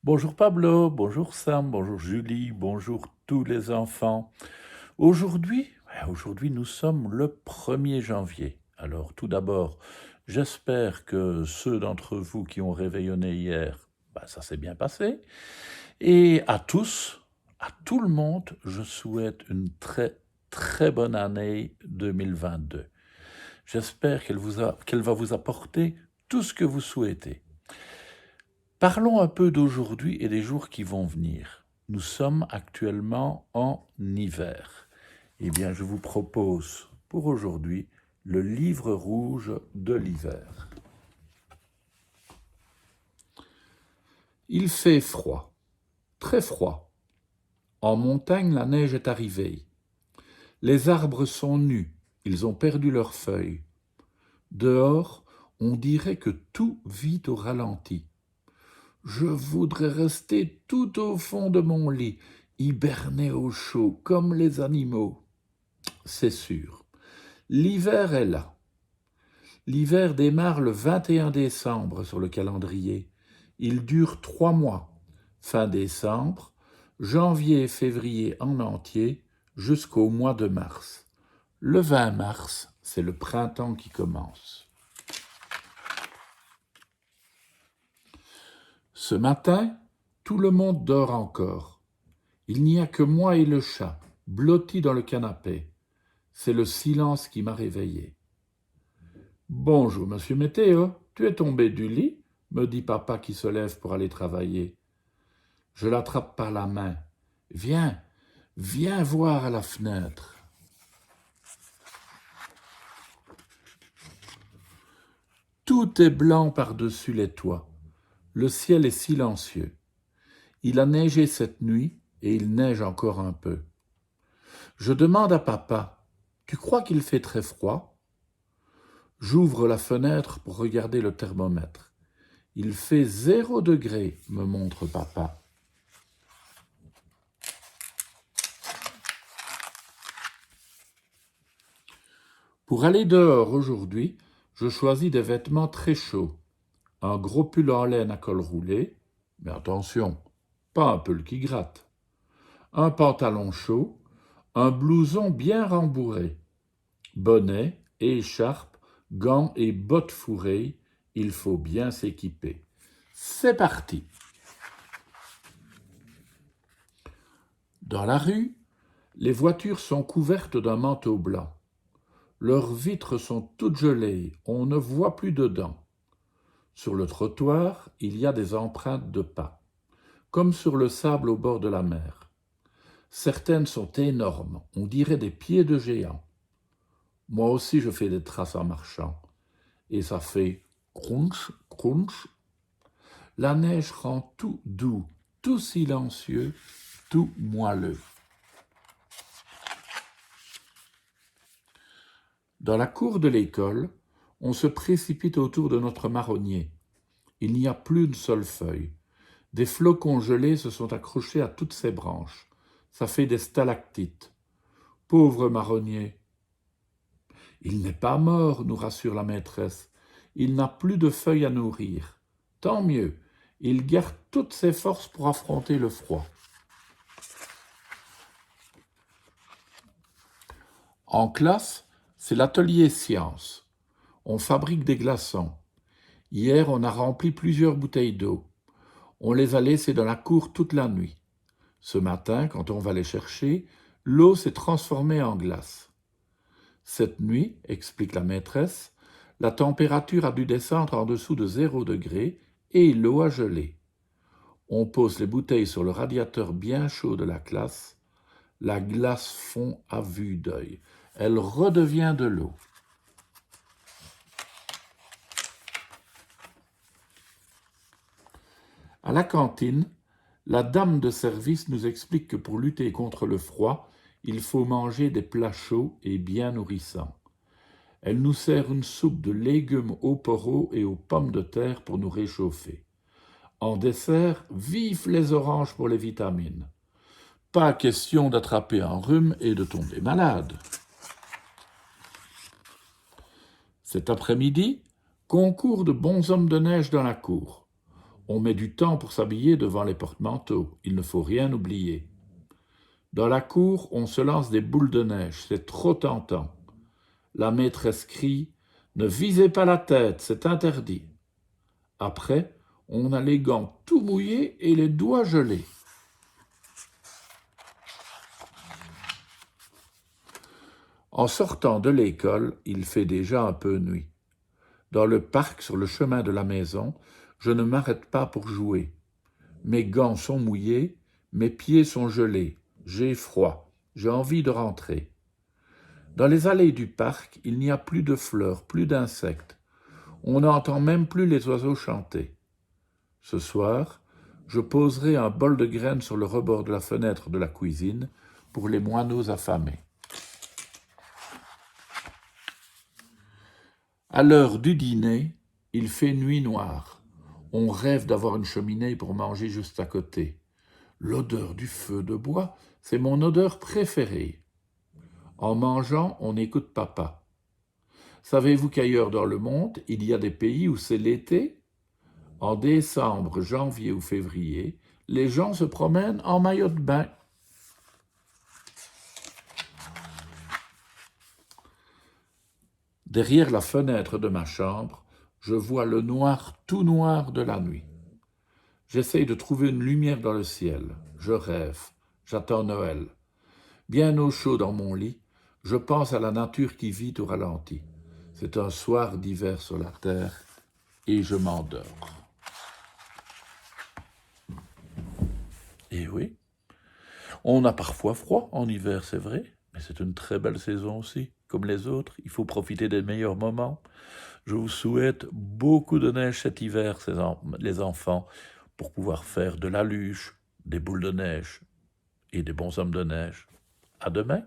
Bonjour Pablo, bonjour Sam, bonjour Julie, bonjour tous les enfants. Aujourd'hui nous sommes le 1er janvier. Alors tout d'abord, j'espère que ceux d'entre vous qui ont réveillonné hier, ça s'est bien passé. Et à tous, à tout le monde, je souhaite une très très bonne année 2022. J'espère qu'elle va vous apporter tout ce que vous souhaitez. Parlons un peu d'aujourd'hui et des jours qui vont venir. Nous sommes actuellement en hiver. Eh bien, je vous propose pour aujourd'hui le livre rouge de l'hiver. Il fait froid, très froid. En montagne, la neige est arrivée. Les arbres sont nus, ils ont perdu leurs feuilles. Dehors, on dirait que tout vit au ralenti. Je voudrais rester tout au fond de mon lit, hiberner au chaud, comme les animaux. C'est sûr. L'hiver est là. L'hiver démarre le 21 décembre sur le calendrier. Il dure 3 mois. Fin décembre, janvier et février en entier, jusqu'au mois de mars. Le 20 mars, c'est le printemps qui commence. Ce matin, tout le monde dort encore. Il n'y a que moi et le chat, blottis dans le canapé. C'est le silence qui m'a réveillé. Bonjour, monsieur Météo, tu es tombé du lit, me dit papa qui se lève pour aller travailler. Je l'attrape par la main. Viens, viens voir à la fenêtre. Tout est blanc par-dessus les toits. Le ciel est silencieux. Il a neigé cette nuit et il neige encore un peu. Je demande à papa, tu crois qu'il fait très froid ? J'ouvre la fenêtre pour regarder le thermomètre. Il fait 0 degré, me montre papa. Pour aller dehors aujourd'hui, je choisis des vêtements très chauds. Un gros pull en laine à col roulé, mais attention, pas un pull qui gratte. Un pantalon chaud, un blouson bien rembourré. Bonnet, écharpe, gants et bottes fourrées, il faut bien s'équiper. C'est parti. Dans la rue, les voitures sont couvertes d'un manteau blanc. Leurs vitres sont toutes gelées, on ne voit plus dedans. Sur le trottoir, il y a des empreintes de pas, comme sur le sable au bord de la mer. Certaines sont énormes, on dirait des pieds de géants. Moi aussi je fais des traces en marchant, et ça fait crunch, crunch. La neige rend tout doux, tout silencieux, tout moelleux. Dans la cour de l'école, on se précipite autour de notre marronnier. Il n'y a plus une seule feuille. Des flocons gelés se sont accrochés à toutes ses branches. Ça fait des stalactites. Pauvre marronnier. Il n'est pas mort, nous rassure la maîtresse. Il n'a plus de feuilles à nourrir. Tant mieux, il garde toutes ses forces pour affronter le froid. En classe, c'est l'atelier sciences. On fabrique des glaçons. Hier, on a rempli plusieurs bouteilles d'eau. On les a laissées dans la cour toute la nuit. Ce matin, quand on va les chercher, l'eau s'est transformée en glace. Cette nuit, explique la maîtresse, la température a dû descendre en dessous de 0 degré et l'eau a gelé. On pose les bouteilles sur le radiateur bien chaud de la classe. La glace fond à vue d'œil. Elle redevient de l'eau. À la cantine, la dame de service nous explique que pour lutter contre le froid, il faut manger des plats chauds et bien nourrissants. Elle nous sert une soupe de légumes aux poros et aux pommes de terre pour nous réchauffer. En dessert, vive les oranges pour les vitamines. Pas question d'attraper un rhume et de tomber malade. Cet après-midi, concours de bonshommes de neige dans la cour. On met du temps pour s'habiller devant les porte-manteaux, il ne faut rien oublier. Dans la cour, on se lance des boules de neige, c'est trop tentant. La maîtresse crie « Ne visez pas la tête, c'est interdit ». Après, on a les gants tout mouillés et les doigts gelés. En sortant de l'école, il fait déjà un peu nuit. Dans le parc, sur le chemin de la maison, je ne m'arrête pas pour jouer. Mes gants sont mouillés, mes pieds sont gelés, j'ai froid, j'ai envie de rentrer. Dans les allées du parc, il n'y a plus de fleurs, plus d'insectes. On n'entend même plus les oiseaux chanter. Ce soir, je poserai un bol de graines sur le rebord de la fenêtre de la cuisine pour les moineaux affamés. À l'heure du dîner, il fait nuit noire. On rêve d'avoir une cheminée pour manger juste à côté. L'odeur du feu de bois, c'est mon odeur préférée. En mangeant, on écoute papa. Savez-vous qu'ailleurs dans le monde, il y a des pays où c'est l'été ? En décembre, janvier ou février, les gens se promènent en maillot de bain. Derrière la fenêtre de ma chambre, je vois le noir tout noir de la nuit. J'essaye de trouver une lumière dans le ciel. Je rêve, j'attends Noël. Bien au chaud dans mon lit, je pense à la nature qui vit au ralenti. C'est un soir d'hiver sur la terre et je m'endors. Et oui, on a parfois froid en hiver, c'est vrai, mais c'est une très belle saison aussi. Comme les autres, il faut profiter des meilleurs moments. Je vous souhaite beaucoup de neige cet hiver, les enfants, pour pouvoir faire de la luge, des boules de neige et des bonshommes de neige. À demain.